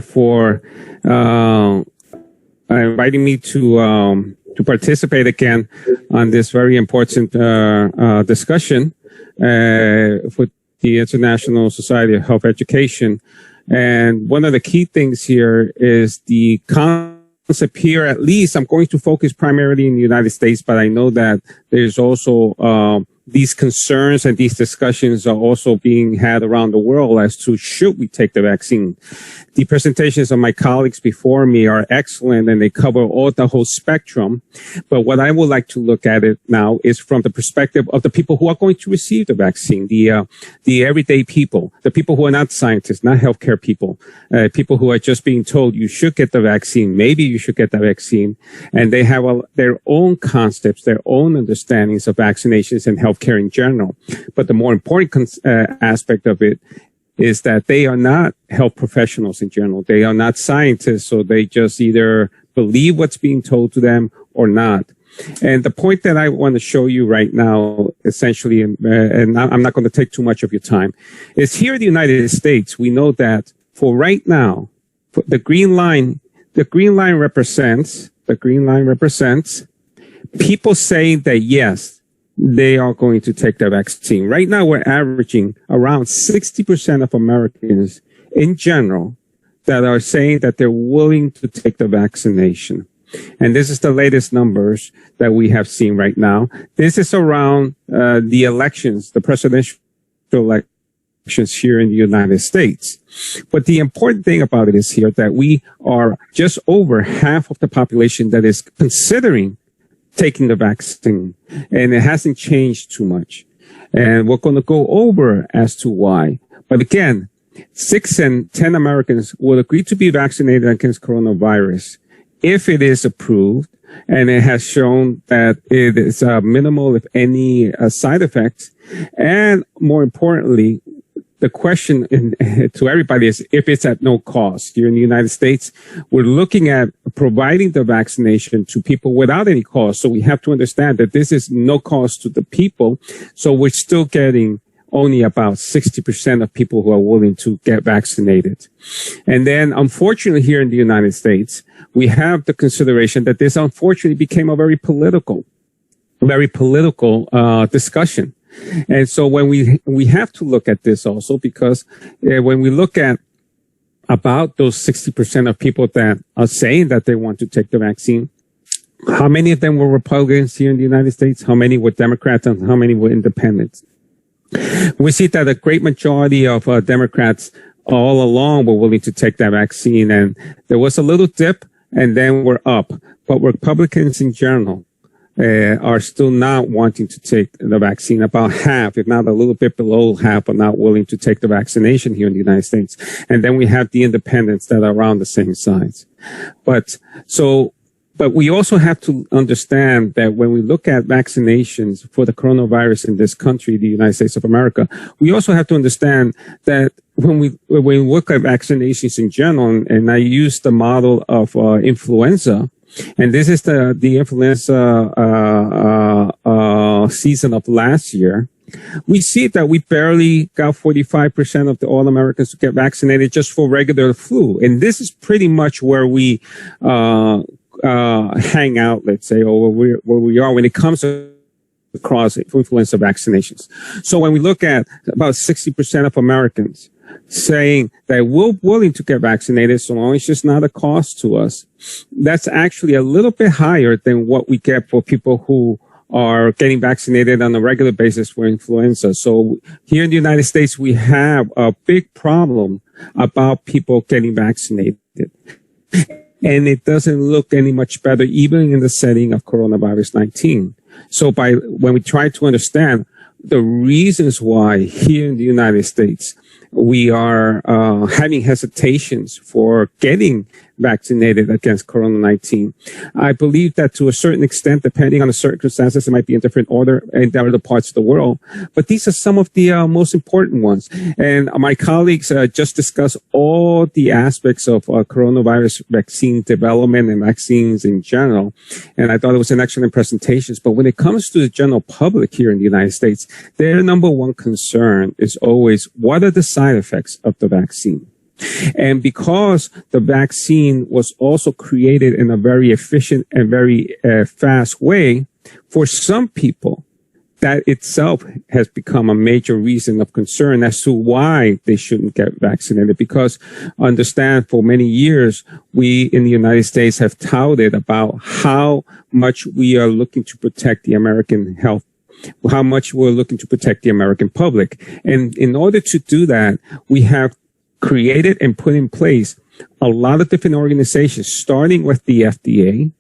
for inviting me to participate again on this very important discussion for the International Society of Health Education. And one of the key things here is the concept here. At least I'm going to focus primarily in the United States, but I know that there's also these concerns and these discussions are also being had around the world as to should we take the vaccine. The presentations of my colleagues before me are excellent and they cover the whole spectrum. But what I would like to look at it now is from the perspective of the people who are going to receive the vaccine, the everyday people, the people who are not scientists, not healthcare people, people who are just being told you should get the vaccine, maybe you should get the vaccine, and they have their own concepts, their own understandings of vaccinations and healthcare in general. But the more important aspect of it is that they are not health professionals in general. They are not scientists, so they just either believe what's being told to them or not. And the point that I want to show you right now, essentially, and I'm not going to take too much of your time, is here in the United States, we know that for right now, for the green line represents people saying that yes, they are going to take the vaccine. Right now, we're averaging around 60% of Americans in general that are saying that they're willing to take the vaccination. And this is the latest numbers that we have seen right now. This is around the elections, the presidential elections here in the United States. But the important thing about it is here that we are just over half of the population that is considering taking the vaccine, and it hasn't changed too much. And we're going to go over as to why. But again, 6 in 10 Americans will agree to be vaccinated against coronavirus if it is approved, and it has shown that it is minimal, if any, side effects. And more importantly, the question to everybody is if it's at no cost. Here in the United States, we're looking at providing the vaccination to people without any cost. So we have to understand that this is no cost to the people. So we're still getting only about 60% of people who are willing to get vaccinated. And then unfortunately here in the United States, we have the consideration that this unfortunately became a very political discussion. And so when we have to look at this also because when we look at about those 60% of people that are saying that they want to take the vaccine, how many of them were Republicans here in the United States? How many were Democrats and how many were independents? We see that a great majority of Democrats all along were willing to take that vaccine, and there was a little dip and then we're up. But Republicans in general are still not wanting to take the vaccine. About half, if not a little bit below half, are not willing to take the vaccination here in the United States. And then we have the independents that are around the same size. But we also have to understand that when we look at vaccinations for the coronavirus in this country, the United States of America, we also have to understand that when we look at vaccinations in general, and I use the model of influenza, and this is the influenza season of last year, we see that we barely got 45% of all Americans to get vaccinated just for regular flu. And this is pretty much where we hang out, let's say, or where we are when it comes to across influenza vaccinations. So when we look at about 60% of Americans saying that we're willing to get vaccinated so long as it's just not a cost to us, that's actually a little bit higher than what we get for people who are getting vaccinated on a regular basis for influenza. So here in the United States, we have a big problem about people getting vaccinated. And it doesn't look any much better, even in the setting of coronavirus 19. So when we try to understand the reasons why here in the United States, we are having hesitations for getting vaccinated against Corona-19. I believe that to a certain extent, depending on the circumstances, it might be in different order in other parts of the world. But these are some of the most important ones. And my colleagues just discussed all the aspects of coronavirus vaccine development and vaccines in general. And I thought it was an excellent presentation. But when it comes to the general public here in the United States, their number one concern is always, what are the side effects of the vaccine? And this is the influenza season of last year. We see that we barely got 45% of all Americans to get vaccinated just for regular flu. And then we have the independents that are around the same size. But when it comes to Republicans in general, And because the vaccine was also created in a very efficient and very fast way, for some people, that itself has become a major reason of concern as to why they shouldn't get vaccinated. Because understand, for many years, we in the United States have touted about how much we are looking to protect the American health, how much we're looking to protect the American public. And in order to do that, we have created and put in place a lot of different organizations, starting with the FDA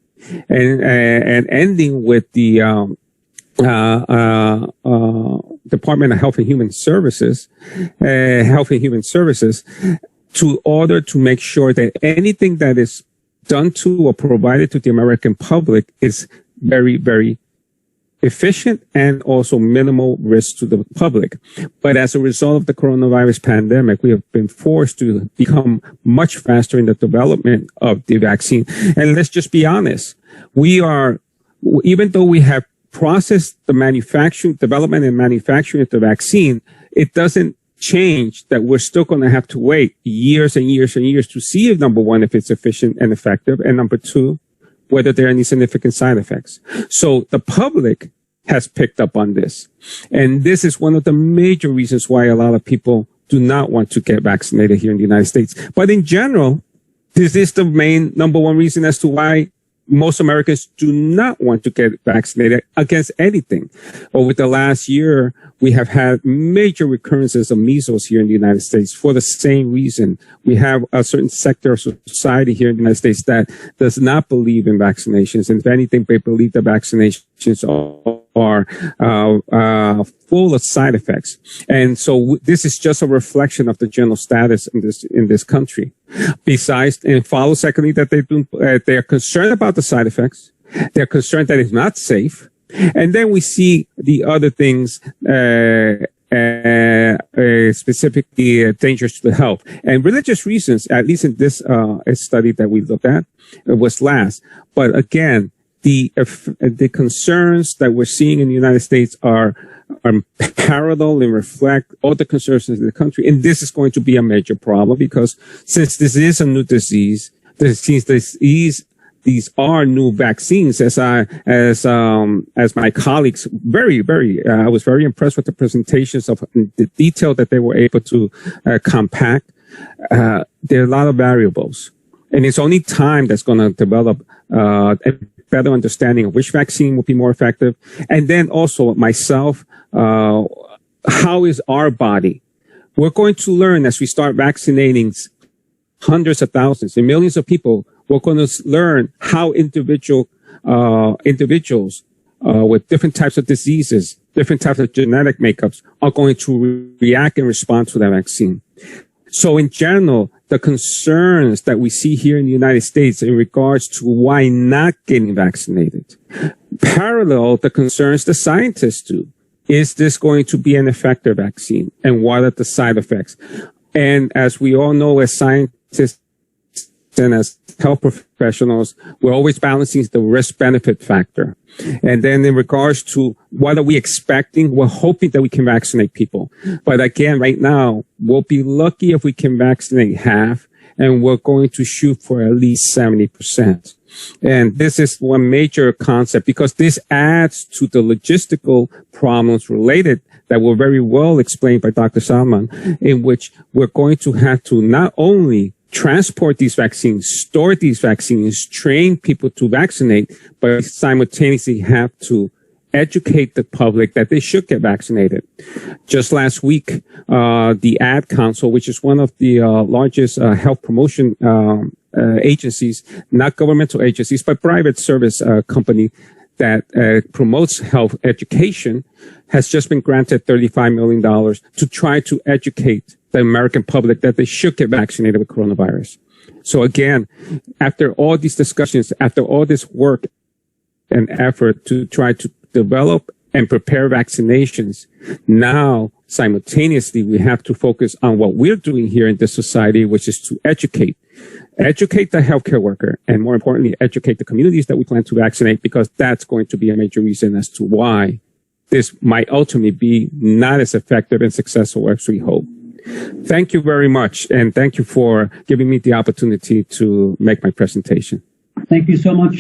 and ending with the Department of Health and Human Services, to order to make sure that anything that is done to or provided to the American public is very, very efficient and also minimal risk to the public. But as a result of the coronavirus pandemic, we have been forced to become much faster in the development of the vaccine. And let's just be honest. Even though we have processed the development and manufacturing of the vaccine, it doesn't change that we're still going to have to wait years and years and years to see, if number one, if it's efficient and effective, and number two, whether there are any significant side effects. So the public has picked up on this. And this is one of the major reasons why a lot of people do not want to get vaccinated here in the United States. But in general, this is the main number one reason as to why most Americans do not want to get vaccinated against anything. Over the last year, we have had major recurrences of measles here in the United States for the same reason. We have a certain sector of society here in the United States that does not believe in vaccinations. And if anything, they believe that vaccinations are full of side effects. And so this is just a reflection of the general status in this country. Besides, and follow secondly, that they are concerned about the side effects. They're concerned that it's not safe. And then we see the other things, specifically dangerous to the health. And religious reasons, at least in this study that we looked at, was last. But again, the concerns that we're seeing in the United States are parallel and reflect all the concerns in the country. And this is going to be a major problem because since this is a new disease, these are new vaccines. As my colleagues, I was very impressed with the presentations of the detail that they were able to compact. There are a lot of variables, and it's only time that's going to develop a better understanding of which vaccine will be more effective. And then also myself, how is our body? We're going to learn as we start vaccinating hundreds of thousands and millions of people. We're going to learn how individuals with different types of diseases, different types of genetic makeups are going to react and respond to that vaccine. So in general, the concerns that we see here in the United States in regards to why not getting vaccinated, parallel the concerns the scientists do. Is this going to be an effective vaccine? And what are the side effects? And as we all know, as scientists and as health professionals, we're always balancing the risk-benefit factor. And then in regards to what are we expecting, we're hoping that we can vaccinate people. But again, right now, we'll be lucky if we can vaccinate half, and we're going to shoot for at least 70%. And this is one major concept because this adds to the logistical problems related that were very well explained by Dr. Salman, in which we're going to have to not only transport these vaccines, store these vaccines, train people to vaccinate, but simultaneously have to educate the public that they should get vaccinated. Just last week, the Ad Council, which is one of the largest health promotion agencies, not governmental agencies, but private service company that promotes health education, has just been granted $35 million to try to educate the American public that they should get vaccinated with coronavirus. So again, after all these discussions, after all this work and effort to try to develop and prepare vaccinations, now simultaneously we have to focus on what we're doing here in this society, which is to educate the healthcare worker, and more importantly, educate the communities that we plan to vaccinate, because that's going to be a major reason as to why this might ultimately be not as effective and successful as we hope. Thank you very much, and thank you for giving me the opportunity to make my presentation. Thank you so much.